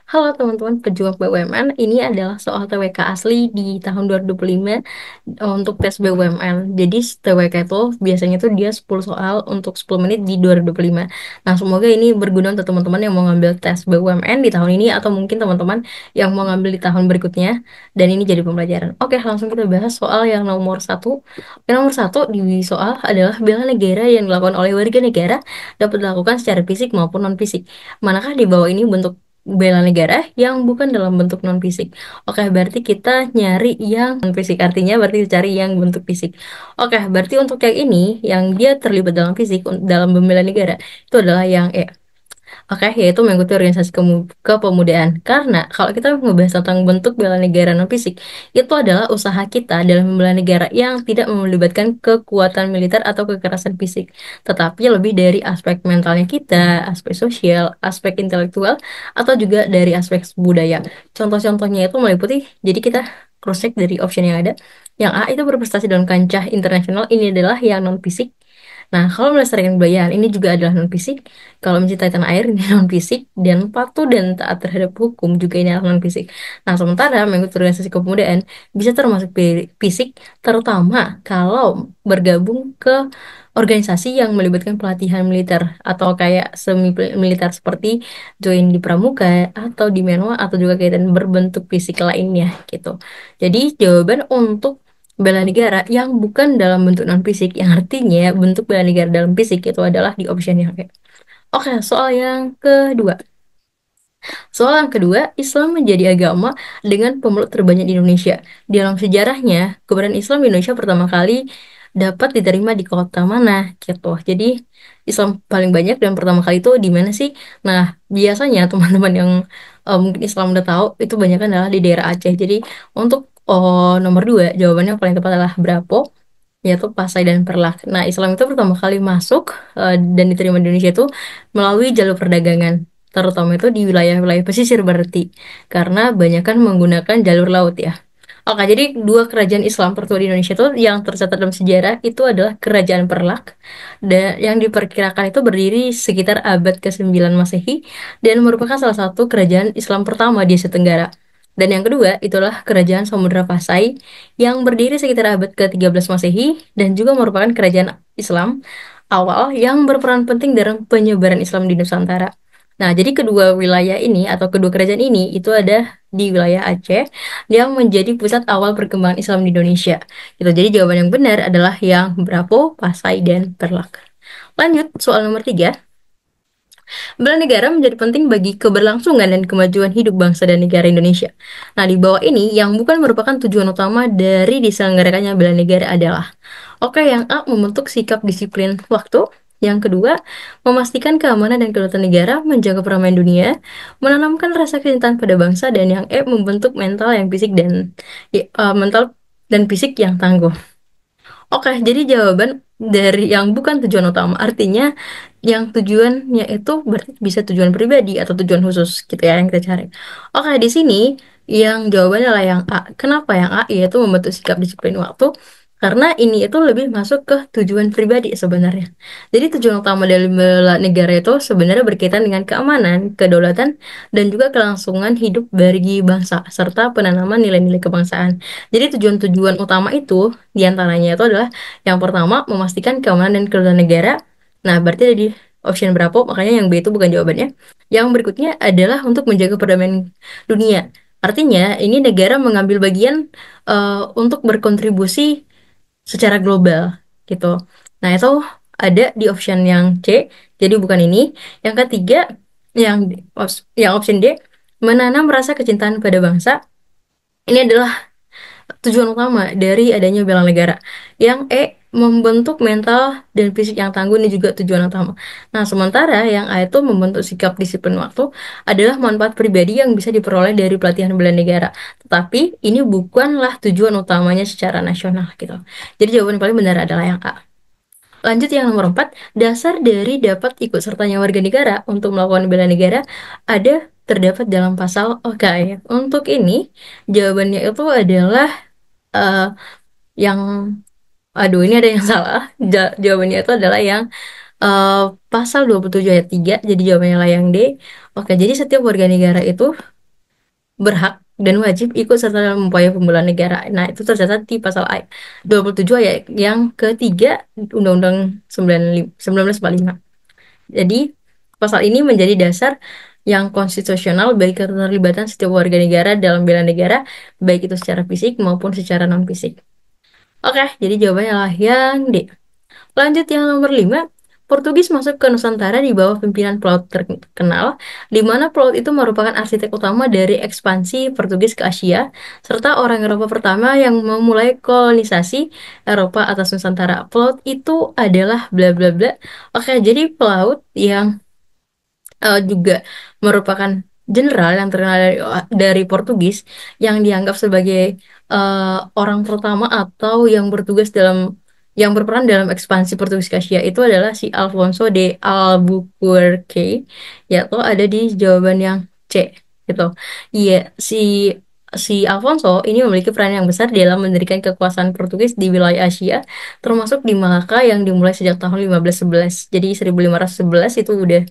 Halo teman-teman pejuang BUMN, ini adalah soal TWK asli di tahun 2025 untuk tes BUMN. Jadi TWK itu biasanya tuh dia 10 soal untuk 10 menit di 2025. Nah, semoga ini berguna untuk teman-teman yang mau ngambil tes BUMN di tahun ini atau mungkin teman-teman yang mau ngambil di tahun berikutnya dan ini jadi pembelajaran. Oke, langsung kita bahas soal yang nomor satu. Yang nomor satu di soal adalah bela negara yang dilakukan oleh warga negara dapat dilakukan secara fisik maupun non fisik. Manakah di bawah ini bentuk bela negara yang bukan dalam bentuk non fisik? Oke, berarti kita nyari yang non fisik, artinya berarti cari yang bentuk fisik. Oke, berarti untuk yang ini yang dia terlibat dalam fisik dalam membela negara itu adalah yang E. Oke, yaitu mengikuti organisasi kepemudaan. Karena kalau kita membahas tentang bentuk bela negara non fisik, itu adalah usaha kita dalam membela negara yang tidak melibatkan kekuatan militer atau kekerasan fisik, tetapi lebih dari aspek mentalnya kita, aspek sosial, aspek intelektual, atau juga dari aspek budaya. Contoh-contohnya itu meliputi, jadi kita cross check dari option yang ada. Yang A itu berprestasi dalam kancah internasional, ini adalah yang non fisik. Nah, kalau melestarikan kebudayaan ini juga adalah non fisik. Kalau mencintai tanah air ini non fisik, dan patuh dan taat terhadap hukum juga ini adalah non fisik. Nah, sementara mengikuti organisasi kepemudaan bisa termasuk fisik, terutama kalau bergabung ke organisasi yang melibatkan pelatihan militer atau kayak semi militer seperti join di pramuka atau di menwa atau juga kaitan berbentuk fisik lainnya gitu. Jadi jawaban untuk bela negara yang bukan dalam bentuk non fisik, yang artinya bentuk bela negara dalam fisik itu adalah di option yang kayak. Oke, soal yang kedua. Soal yang kedua, Islam menjadi agama dengan pemeluk terbanyak di Indonesia. Dalam sejarahnya, keberadaan Islam di Indonesia pertama kali dapat diterima di kota mana gitu. Jadi Islam paling banyak dan pertama kali itu di mana sih? Nah, biasanya teman-teman yang mungkin Islam udah tahu itu banyak adalah di daerah Aceh. Jadi untuk nomor dua, jawabannya paling tepat adalah Brapo, yaitu Pasai dan Perlak. Nah, Islam itu pertama kali masuk dan diterima di Indonesia itu melalui jalur perdagangan, terutama itu di wilayah-wilayah pesisir berarti, karena banyak kan menggunakan jalur laut ya. Oke, jadi dua kerajaan Islam tertua di Indonesia itu yang tercatat dalam sejarah itu adalah Kerajaan Perlak, dan yang diperkirakan itu berdiri sekitar abad ke-9 Masehi dan merupakan salah satu kerajaan Islam pertama di Asia Tenggara. Dan yang kedua itulah Kerajaan Samudra Pasai yang berdiri sekitar abad ke-13 Masehi dan juga merupakan kerajaan Islam awal yang berperan penting dalam penyebaran Islam di Nusantara. Nah, jadi kedua wilayah ini atau kedua kerajaan ini itu ada di wilayah Aceh yang menjadi pusat awal perkembangan Islam di Indonesia. Gitu. Jadi jawaban yang benar adalah yang Brapo, Pasai, dan Perlak. Lanjut, soal nomor 3. Bela negara menjadi penting bagi keberlangsungan dan kemajuan hidup bangsa dan negara Indonesia. Nah, di bawah ini yang bukan merupakan tujuan utama dari diselenggarakannya bela negara adalah: oke, yang A, membentuk sikap disiplin waktu. Yang kedua, memastikan keamanan dan kedaulatan negara, menjaga perdamaian dunia, menanamkan rasa kecintaan pada bangsa, dan yang E, membentuk mental yang fisik dan mental dan fisik yang tangguh. Oke, jadi jawaban dari yang bukan tujuan utama, artinya yang tujuannya itu berarti bisa tujuan pribadi atau tujuan khusus gitu ya yang kita cari. Oke, di sini yang jawabannya adalah yang A. Kenapa yang A? Yaitu membentuk sikap disiplin waktu. Karena ini itu lebih masuk ke tujuan pribadi sebenarnya. Jadi tujuan utama dari bela negara itu sebenarnya berkaitan dengan keamanan, kedaulatan, dan juga kelangsungan hidup bagi bangsa, serta penanaman nilai-nilai kebangsaan. Jadi tujuan-tujuan utama itu diantaranya itu adalah yang pertama memastikan keamanan dan kedaulatan negara. Nah, berarti ada di option berapa? Makanya yang B itu bukan jawabannya. Yang berikutnya adalah untuk menjaga perdamaian dunia. Artinya ini negara mengambil bagian untuk berkontribusi secara global gitu. Nah, itu ada di option yang C, jadi bukan ini. Yang ketiga, yang yang option D, menanam rasa kecintaan pada bangsa. Ini adalah tujuan utama dari adanya bela negara. Yang E, membentuk mental dan fisik yang tangguh, ini juga tujuan utama. Nah, sementara yang A itu membentuk sikap disiplin waktu adalah manfaat pribadi yang bisa diperoleh dari pelatihan bela negara. Tetapi ini bukanlah tujuan utamanya secara nasional gitu. Jadi jawaban paling benar adalah yang A. Lanjut yang nomor 4, dasar dari dapat ikut sertanya warga negara untuk melakukan bela negara ada terdapat dalam pasal OKI. Untuk ini, jawabannya itu adalah eh, yang, aduh ini ada yang salah. Jawabannya itu adalah yang eh, pasal 27 ayat 3, jadi jawabannya lah yang D. Oke, jadi setiap warga negara itu berhak dan wajib ikut serta dalam upaya pembelaan negara. Nah, itu tercatat di pasal 27 ayat yang ketiga Undang-Undang 1945. Jadi, pasal ini menjadi dasar yang konstitusional bagi keterlibatan setiap warga negara dalam bela negara, baik itu secara fisik maupun secara non-fisik. Oke, jadi jawabannya adalah yang D. Lanjut yang nomor 5, Portugis masuk ke Nusantara di bawah pimpinan pelaut terkenal, di mana pelaut itu merupakan arsitek utama dari ekspansi Portugis ke Asia, serta orang Eropa pertama yang memulai kolonisasi Eropa atas Nusantara. Pelaut itu adalah bla bla bla. Oke, jadi pelaut yang juga merupakan jenderal yang terkenal dari Portugis yang dianggap sebagai orang pertama atau yang bertugas dalam yang berperan dalam ekspansi Portugis ke Asia itu adalah si Alfonso de Albuquerque, yaitu ada di jawaban yang C gitu. Iya, si si Alfonso ini memiliki peran yang besar dalam mendirikan kekuasaan Portugis di wilayah Asia, termasuk di Malaka yang dimulai sejak tahun 1511. Jadi 1511 itu udah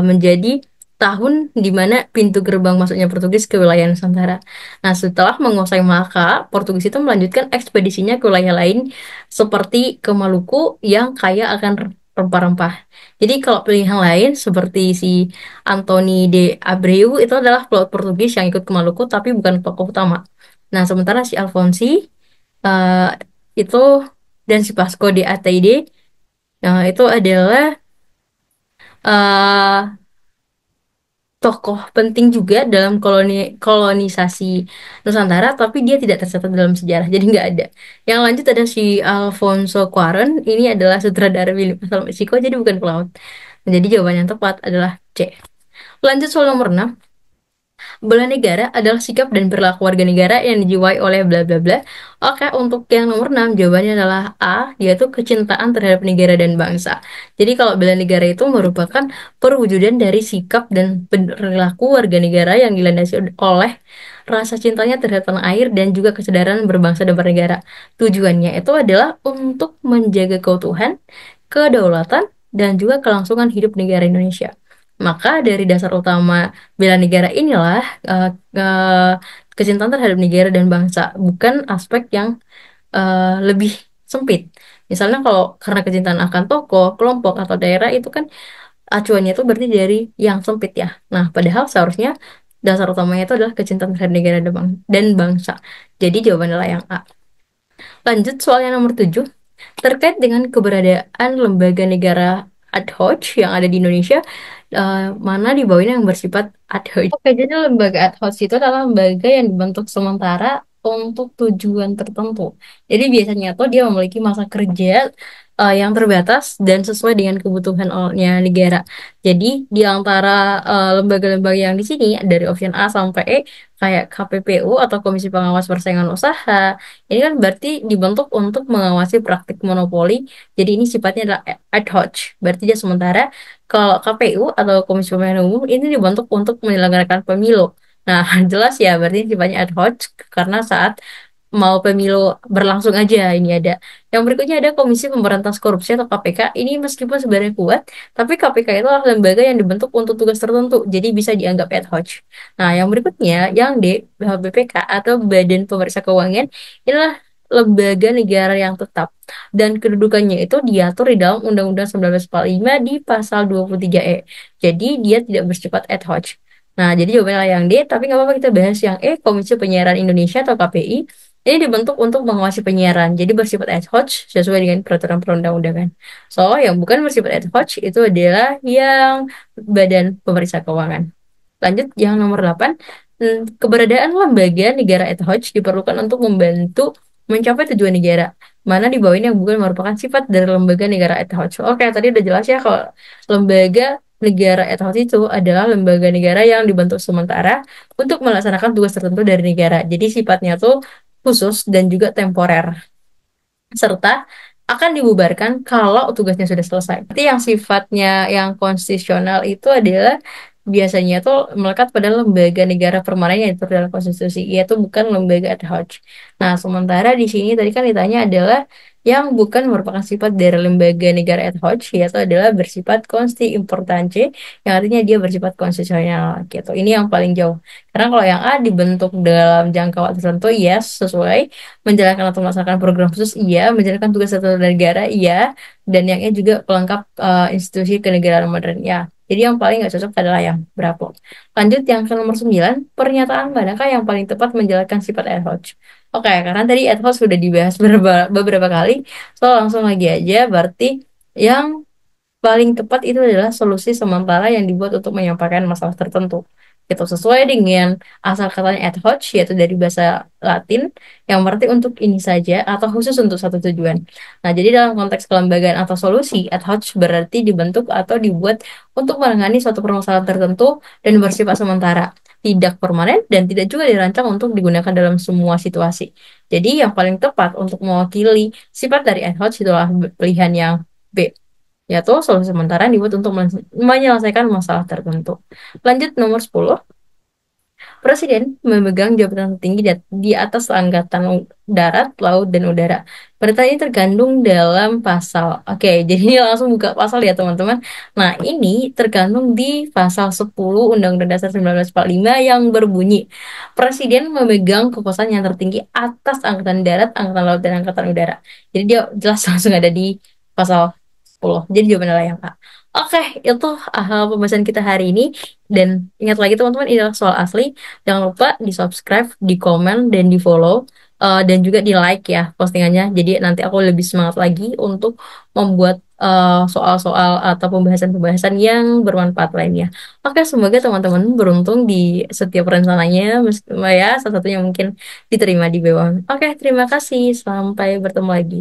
menjadi tahun di mana pintu gerbang masuknya Portugis ke wilayah Nusantara. Nah, setelah menguasai Malaka, Portugis itu melanjutkan ekspedisinya ke wilayah lain seperti ke Maluku yang kaya akan rempah-rempah. Jadi kalau pilihan lain seperti si Anthony de Abreu itu adalah pelaut Portugis yang ikut ke Maluku tapi bukan tokoh utama. Nah, sementara si Alfonsi eh, itu dan si Vasco de Ataide itu adalah eh tokoh penting juga dalam kolonisasi Nusantara, tapi dia tidak tercatat dalam sejarah, jadi nggak ada. Yang lanjut ada si Alfonso Cuarón, ini adalah sutradara film asal Meksiko, jadi bukan pelaut. Jadi jawaban yang tepat adalah C. Lanjut soal nomor 6. Bela negara adalah sikap dan perilaku warga negara yang dijiwai oleh bla bla bla. Oke, untuk yang nomor 6 jawabannya adalah A, yaitu kecintaan terhadap negara dan bangsa. Jadi kalau bela negara itu merupakan perwujudan dari sikap dan perilaku warga negara yang dilandasi oleh rasa cintanya terhadap tanah air dan juga kesadaran berbangsa dan bernegara. Tujuannya itu adalah untuk menjaga keutuhan, kedaulatan, dan juga kelangsungan hidup negara Indonesia. Maka dari dasar utama bela negara inilah kecintaan terhadap negara dan bangsa, bukan aspek yang lebih sempit. Misalnya kalau karena kecintaan akan tokoh, kelompok, atau daerah itu kan acuannya itu berarti dari yang sempit ya. Nah, padahal seharusnya dasar utamanya itu adalah kecintaan terhadap negara dan bangsa. Jadi jawabannya adalah yang A. Lanjut soal yang nomor 7. Terkait dengan keberadaan lembaga negara ad hoc yang ada di Indonesia, mana di bawahnya yang bersifat ad hoc. Oke, jadi lembaga ad hoc itu adalah lembaga yang dibentuk sementara untuk tujuan tertentu. Jadi biasanya tuh dia memiliki masa kerja yang terbatas dan sesuai dengan kebutuhannya negara. Jadi di antara lembaga-lembaga yang di sini dari option A sampai E kayak KPPU atau Komisi Pengawas Persaingan Usaha, ini kan berarti dibentuk untuk mengawasi praktik monopoli. Jadi ini sifatnya adalah ad hoc, berarti dia sementara. Kalau KPU atau Komisi Pemilihan Umum ini dibentuk untuk menyelenggarakan pemilu. Nah, jelas ya, berarti sifatnya ad hoc karena saat mau pemilu berlangsung aja ini ada. Yang berikutnya ada Komisi Pemberantas Korupsi atau KPK. Ini meskipun sebenarnya kuat, tapi KPK itu adalah lembaga yang dibentuk untuk tugas tertentu, jadi bisa dianggap ad hoc. Nah, yang berikutnya, yang D, BPK atau Badan Pemeriksa Keuangan, inilah lembaga negara yang tetap dan kedudukannya itu diatur di dalam Undang-Undang 1945 di pasal 23E. Jadi dia tidak bersifat ad hoc. Nah, jadi jawabannya yang D, tapi nggak apa-apa kita bahas yang E, Komisi Penyiaran Indonesia atau KPI. Ini dibentuk untuk mengawasi penyiaran, jadi bersifat ad hoc sesuai dengan peraturan perundang-undangan. So, yang bukan bersifat ad hoc itu adalah yang Badan Pemeriksa Keuangan. Lanjut yang nomor 8. Keberadaan lembaga negara ad hoc diperlukan untuk membantu mencapai tujuan negara. Mana di bawah ini yang bukan merupakan sifat dari lembaga negara ad hoc. Oke, tadi udah jelas ya kalau lembaga negara ad hoc itu adalah lembaga negara yang dibentuk sementara untuk melaksanakan tugas tertentu dari negara. Jadi sifatnya tuh khusus dan juga temporer, serta akan dibubarkan kalau tugasnya sudah selesai. Berarti yang sifatnya yang konstitusional itu adalah biasanya tuh melekat pada lembaga negara permanen yang diatur dalam konstitusi, yaitu bukan lembaga ad hoc. Nah, sementara di sini tadi kan ditanya adalah yang bukan merupakan sifat dari lembaga negara ad hoc, yaitu adalah bersifat consti importante, yang artinya dia bersifat konstitusional gitu. Ini yang paling jauh. Karena kalau yang A dibentuk dalam jangka waktu tertentu, yes, sesuai. Menjalankan atau melaksanakan program khusus, iya. Menjalankan tugas satu negara, iya. Dan yang E juga pelengkap institusi kenegaraan modern, ya. Jadi yang paling nggak cocok adalah yang berapa. Lanjut yang ke nomor 9, pernyataan manakah yang paling tepat menjalankan sifat ad hoc? Oke, karena tadi ad hoc sudah dibahas beberapa kali, so langsung lagi aja. Berarti yang paling tepat itu adalah solusi sementara yang dibuat untuk menyampaikan masalah tertentu. Itu sesuai dengan asal katanya ad hoc, yaitu dari bahasa Latin, yang berarti untuk ini saja atau khusus untuk satu tujuan. Nah, jadi dalam konteks kelembagaan atau solusi, ad hoc berarti dibentuk atau dibuat untuk menangani suatu permasalahan tertentu dan bersifat sementara, tidak permanen dan tidak juga dirancang untuk digunakan dalam semua situasi. Jadi yang paling tepat untuk mewakili sifat dari ad hoc itulah pilihan yang B, yaitu solusi sementara yang dibuat untuk menyelesaikan masalah tertentu. Lanjut nomor 10. Presiden memegang jabatan tertinggi di atas angkatan darat, laut, dan udara. Perintah ini tergandung dalam pasal. Oke, jadi ini langsung buka pasal ya teman-teman. Nah, ini tergandung di pasal 10 Undang-Undang Dasar 1945 yang berbunyi, Presiden memegang kekuasaan yang tertinggi atas angkatan darat, angkatan laut, dan angkatan udara. Jadi dia jelas langsung ada di pasal 10. Jadi jawabannya adalah yang A. Oke, itu pembahasan kita hari ini. Dan ingat lagi teman-teman, ini adalah soal asli. Jangan lupa di subscribe, di komen, dan di follow. Dan juga di like ya postingannya. Jadi nanti aku lebih semangat lagi untuk membuat soal-soal atau pembahasan-pembahasan yang bermanfaat lainnya. Oke, semoga teman-teman beruntung di setiap rencananya. Ya, salah satunya mungkin diterima di BEM. Oke, terima kasih. Sampai bertemu lagi.